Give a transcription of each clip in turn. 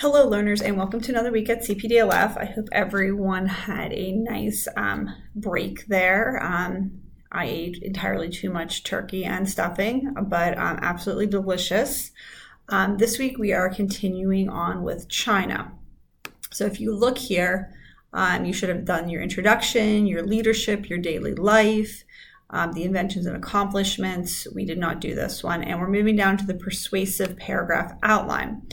Hello learners and welcome to another week at CPDLF. I hope everyone had a nice break there. I ate entirely too much turkey and stuffing, but absolutely delicious. This week we are continuing on with China. So if you look here, you should have done your introduction, your leadership, your daily life, the inventions and accomplishments. We did not do this one, and we're moving down to the persuasive paragraph outline.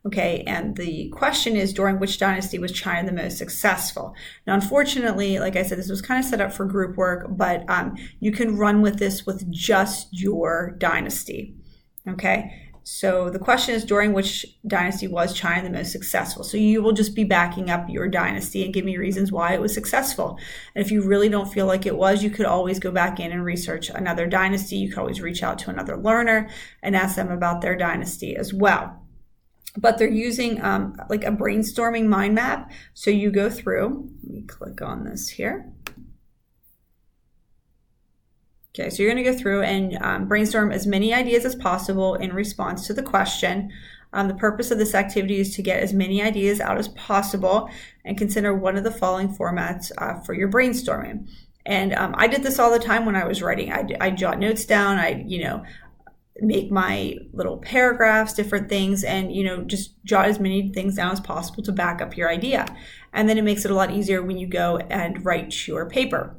Okay, and the question is, during which dynasty was China the most successful? Now, unfortunately, like I said, this was kind of set up for group work, but you can run with this with just your dynasty. Okay, so the question is, during which dynasty was China the most successful? So you will just be backing up your dynasty and give me reasons why it was successful. And if you really don't feel like it was, you could always go back in and research another dynasty. You could always reach out to another learner and ask them about their dynasty as well. But they're using like a brainstorming mind map. So you go through, let me click on this here. Okay, so you're gonna go through and brainstorm as many ideas as possible in response to the question. The purpose of this activity is to get as many ideas out as possible and consider one of the following formats for your brainstorming. And I did this all the time when I was writing. I jot notes down, make my little paragraphs, different things, and just jot as many things down as possible to back up your idea. And then it makes it a lot easier when you go and write your paper.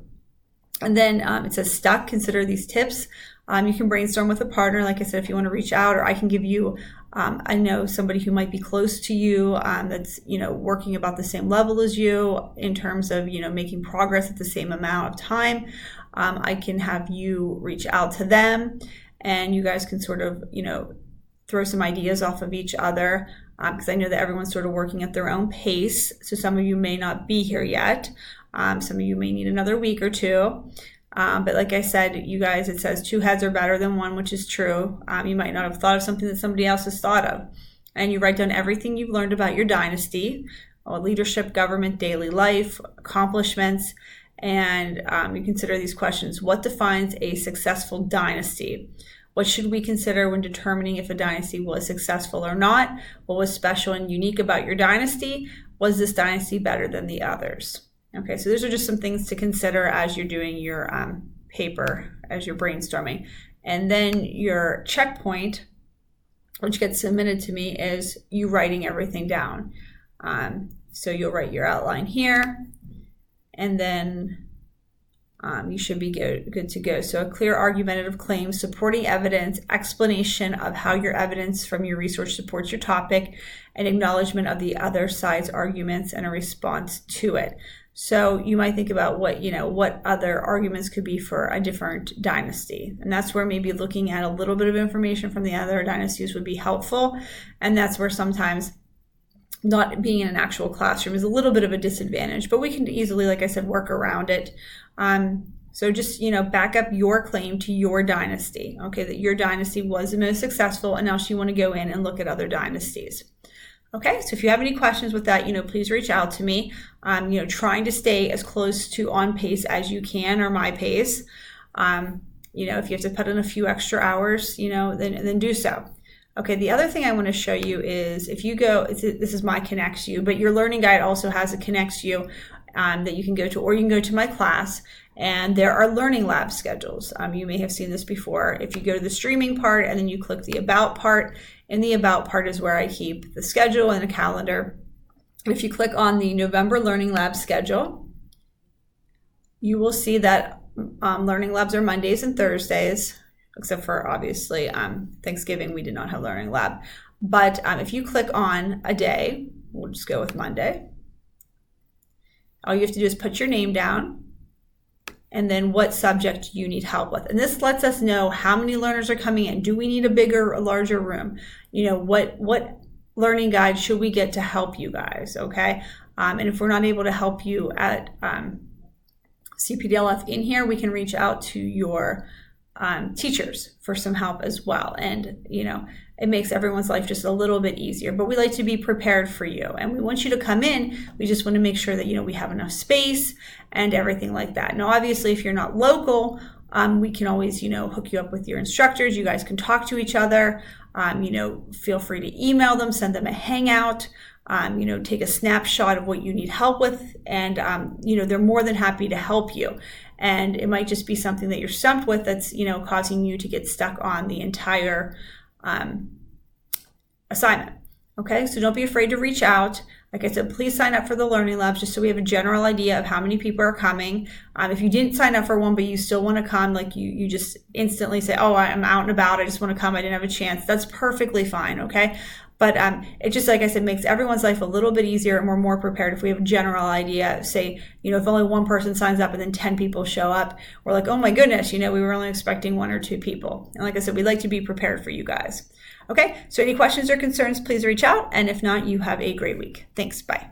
And then it says stuck, consider these tips. You can brainstorm with a partner, like I said, if you want to reach out, or I can give you, I know somebody who might be close to you that's working about the same level as you in terms of making progress at the same amount of time. I can have you reach out to them, and you guys can sort of, throw some ideas off of each other, because I know that everyone's sort of working at their own pace. So some of you may not be here yet. Some of you may need another week or two. But like I said, you guys, it says 2 heads are better than 1, which is true. You might not have thought of something that somebody else has thought of. And you write down everything you've learned about your dynasty, leadership, government, daily life, accomplishments, and you consider these questions. What defines a successful dynasty? What should we consider when determining if a dynasty was successful or not? What was special and unique about your dynasty? Was this dynasty better than the others? Okay, so those are just some things to consider as you're doing your paper, as you're brainstorming. And then your checkpoint, which gets submitted to me, is you writing everything down. So you'll write your outline here, and then you should be good to go. So a clear argumentative claim, supporting evidence, explanation of how your evidence from your research supports your topic, and acknowledgement of the other side's arguments and a response to it. So you might think about what other arguments could be for a different dynasty. And that's where maybe looking at a little bit of information from the other dynasties would be helpful. And that's where sometimes not being in an actual classroom is a little bit of a disadvantage, but we can easily, like I said, work around it. So just, back up your claim to your dynasty, okay, that your dynasty was the most successful, and now you want to go in and look at other dynasties. Okay, so if you have any questions with that, please reach out to me. Trying to stay as close to on pace as you can, or my pace. If you have to put in a few extra hours, then do so. Okay, the other thing I want to show you is if you go, this is my Connects You, but your learning guide also has a Connects You that you can go to, or you can go to my class, and there are learning lab schedules. You may have seen this before. If you go to the streaming part and then you click the about part, in the about part is where I keep the schedule and a calendar. And if you click on the November Learning Lab schedule, you will see that learning labs are Mondays and Thursdays, except for obviously Thanksgiving, we did not have learning lab. But if you click on a day, we'll just go with Monday. All you have to do is put your name down and then what subject you need help with. And this lets us know how many learners are coming in. Do we need a bigger, a larger room? What learning guide should we get to help you guys, okay? And if we're not able to help you at CPDLF in here, we can reach out to your teachers for some help as well. And, it makes everyone's life just a little bit easier, but we like to be prepared for you. And we want you to come in. We just want to make sure that, we have enough space and everything like that. Now, obviously, if you're not local, we can always, hook you up with your instructors. You guys can talk to each other. feel free to email them, send them a hangout, take a snapshot of what you need help with, and they're more than happy to help you. And it might just be something that you're stumped with that's causing you to get stuck on the entire assignment. Okay, so don't be afraid to reach out. Like I said, please sign up for the Learning Labs just so we have a general idea of how many people are coming. If you didn't sign up for one, but you still want to come, like you just instantly say, oh, I'm out and about, I just want to come, I didn't have a chance. That's perfectly fine, okay? But it just, like I said, makes everyone's life a little bit easier, and we're more prepared if we have a general idea. Say, if only one person signs up and then 10 people show up, we're like, oh my goodness, we were only expecting 1 or 2 people. And like I said, we like to be prepared for you guys. Okay, so any questions or concerns, please reach out. And if not, you have a great week. Thanks, bye.